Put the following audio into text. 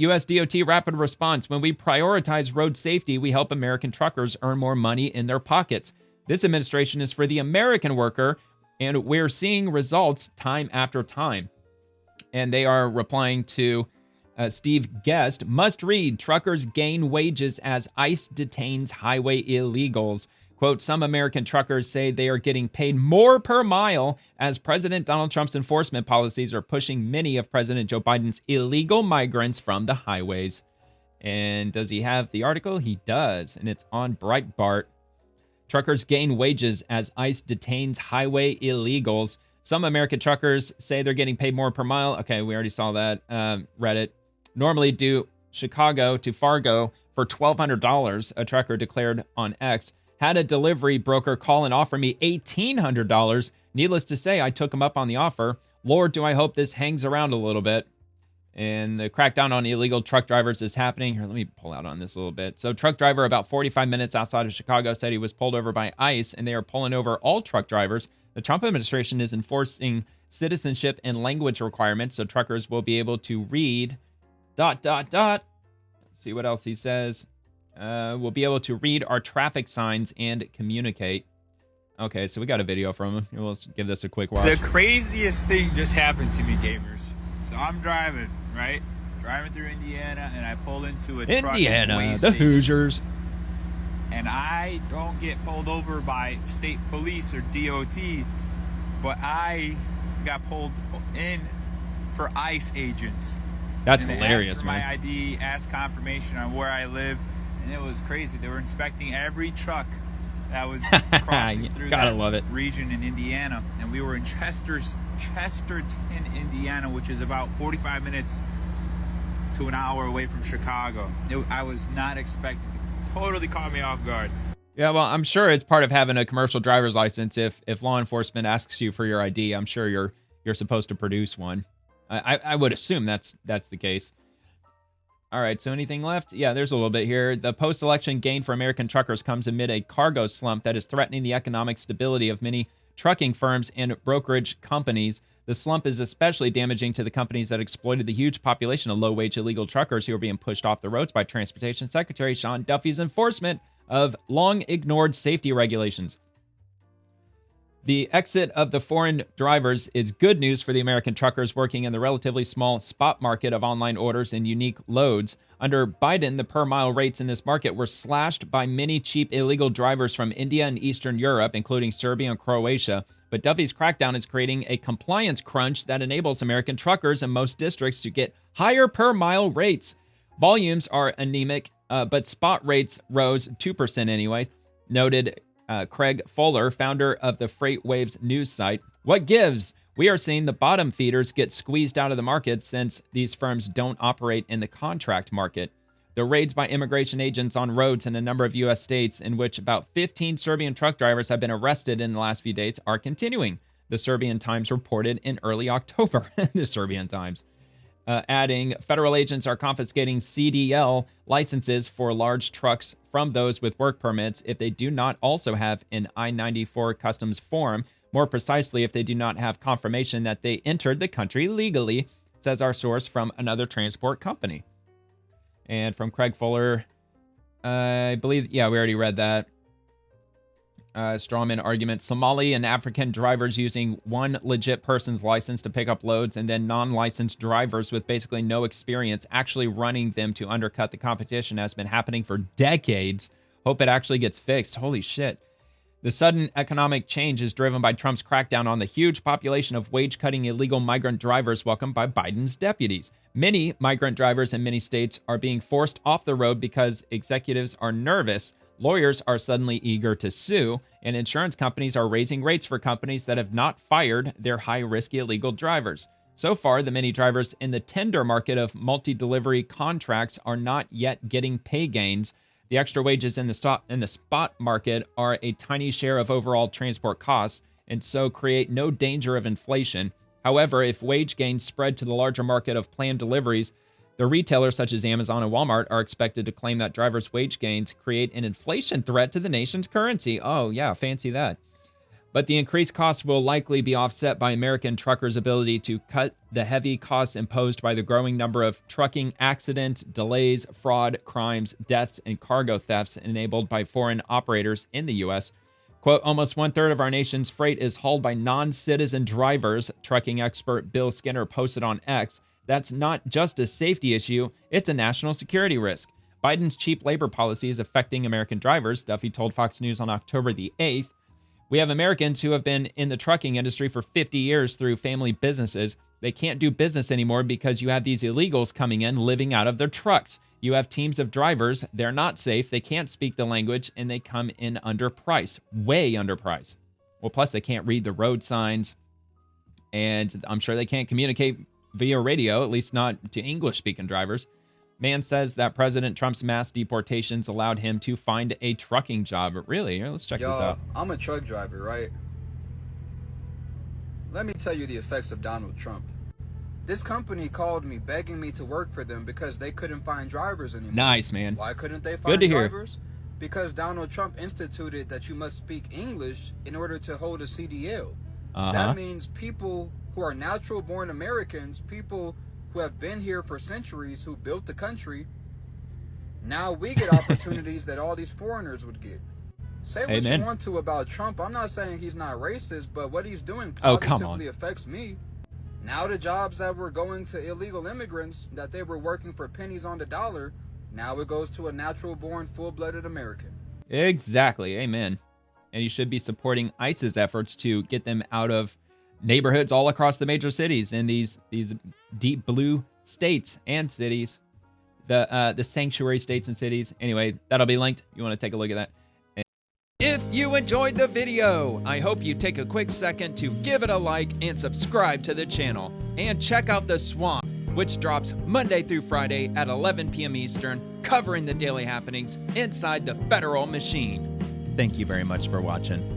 U.S. DOT rapid response. When we prioritize road safety, we help American truckers earn more money in their pockets. This administration is for the American worker, and we're seeing results time after time. And they are replying to Steve Guest. Must read, truckers gain wages as ICE detains highway illegals. Quote, some American truckers say they are getting paid more per mile as President Donald Trump's enforcement policies are pushing many of President Joe Biden's illegal migrants from the highways. And does he have the article? He does, and it's on Breitbart. Truckers gain wages as ICE detains highway illegals. Some American truckers say they're getting paid more per mile. Okay, we already saw that. Reddit. Normally do Chicago to Fargo for $1,200, a trucker declared on X. Had a delivery broker call and offer me $1,800. Needless to say, I took him up on the offer. Lord, do I hope this hangs around a little bit. And the crackdown on illegal truck drivers is happening. Here, let me pull out on this a little bit. So truck driver about 45 minutes outside of Chicago said he was pulled over by ICE, and they are pulling over all truck drivers. The Trump administration is enforcing citizenship and language requirements, so truckers will be able to read ... Let's see what else he says. We'll be able to read our traffic signs and communicate. Okay, so we got a video from him. We'll give this a quick watch. The craziest thing just happened to me, gamers. So I'm driving, right? Driving through Indiana, and I pull into a truck. Indiana, the Hoosiers. And I don't get pulled over by state police or DOT, but I got pulled in for ICE agents. That's and hilarious, man. My ID, asked confirmation on where I live, and it was crazy. They were inspecting every truck that was crossing through that region in Indiana, and we were in Chesterton, Indiana, which is about 45 minutes to an hour away from Chicago. I was not expecting it. Totally caught me off guard. Yeah, well, I'm sure it's part of having a commercial driver's license. If law enforcement asks you for your ID, I'm sure you're supposed to produce one. I would assume that's the case. All right, so anything left? Yeah, there's a little bit here. The post-election gain for American truckers comes amid a cargo slump that is threatening the economic stability of many trucking firms and brokerage companies. The slump is especially damaging to the companies that exploited the huge population of low-wage illegal truckers who are being pushed off the roads by Transportation Secretary Sean Duffy's enforcement of long-ignored safety regulations. The exit of the foreign drivers is good news for the American truckers working in the relatively small spot market of online orders and unique loads. Under Biden, the per-mile rates in this market were slashed by many cheap illegal drivers from India and Eastern Europe, including Serbia and Croatia. But Duffy's crackdown is creating a compliance crunch that enables American truckers in most districts to get higher per-mile rates. Volumes are anemic, but spot rates rose 2% anyway, noted Craig Fuller, founder of the Freight Waves news site. What gives? We are seeing the bottom feeders get squeezed out of the market since these firms don't operate in the contract market. The raids by immigration agents on roads in a number of U.S. states, in which about 15 Serbian truck drivers have been arrested in the last few days, are continuing. The Serbian Times reported in early October. The Serbian Times. Adding, federal agents are confiscating CDL licenses for large trucks from those with work permits if they do not also have an I-94 customs form. More precisely, if they do not have confirmation that they entered the country legally, says our source from another transport company. And from Craig Fuller, I believe, yeah, we already read that. Strawman argument. Somali and African drivers using one legit person's license to pick up loads and then non-licensed drivers with basically no experience actually running them to undercut the competition has been happening for decades. Hope it actually gets fixed. Holy shit. The sudden economic change is driven by Trump's crackdown on the huge population of wage-cutting illegal migrant drivers welcomed by Biden's deputies. Many migrant drivers in many states are being forced off the road because executives are nervous. Lawyers are suddenly eager to sue, and insurance companies are raising rates for companies that have not fired their high-risk illegal drivers. So far, the many drivers in the tender market of multi-delivery contracts are not yet getting pay gains. The extra wages in the spot market are a tiny share of overall transport costs, and so create no danger of inflation. However, if wage gains spread to the larger market of planned deliveries, the retailers such as Amazon and Walmart are expected to claim that drivers' wage gains create an inflation threat to the nation's currency. Oh, yeah, fancy that. But the increased cost will likely be offset by American truckers' ability to cut the heavy costs imposed by the growing number of trucking accidents, delays, fraud, crimes, deaths, and cargo thefts enabled by foreign operators in the U.S. Quote, almost 1/3 of our nation's freight is hauled by non-citizen drivers, trucking expert Bill Skinner posted on X. That's not just a safety issue, it's a national security risk. Biden's cheap labor policy is affecting American drivers, Duffy told Fox News on October the 8th. We have Americans who have been in the trucking industry for 50 years through family businesses. They can't do business anymore because you have these illegals coming in living out of their trucks. You have teams of drivers. They're not safe. They can't speak the language, and they come in underpriced, way underpriced. Well, plus they can't read the road signs, and I'm sure they can't communicate via radio, at least not to English-speaking drivers. Man says that President Trump's mass deportations allowed him to find a trucking job. Really? Here, let's check this out. I'm a truck driver, right? Let me tell you the effects of Donald Trump. This company called me begging me to work for them because they couldn't find drivers anymore. Nice, man. Why couldn't they find drivers? Because Donald Trump instituted that you must speak English in order to hold a CDL. That means people who are natural-born Americans, people who have been here for centuries, who built the country, now we get opportunities that all these foreigners would get. Say what you want to about Trump. I'm not saying he's not racist, but what he's doing positively affects me. Now the jobs that were going to illegal immigrants, that they were working for pennies on the dollar, now it goes to a natural-born, full-blooded American. Exactly. Amen. And you should be supporting ICE's efforts to get them out of neighborhoods all across the major cities in these deep blue states and cities, the sanctuary states and cities. Anyway, that'll be linked. You want to take a look at that. If you enjoyed the video, I hope you take a quick second to give it a like and subscribe to the channel. And check out The Swamp, which drops Monday through Friday at 11 p.m. Eastern, covering the daily happenings inside the federal machine. Thank you very much for watching.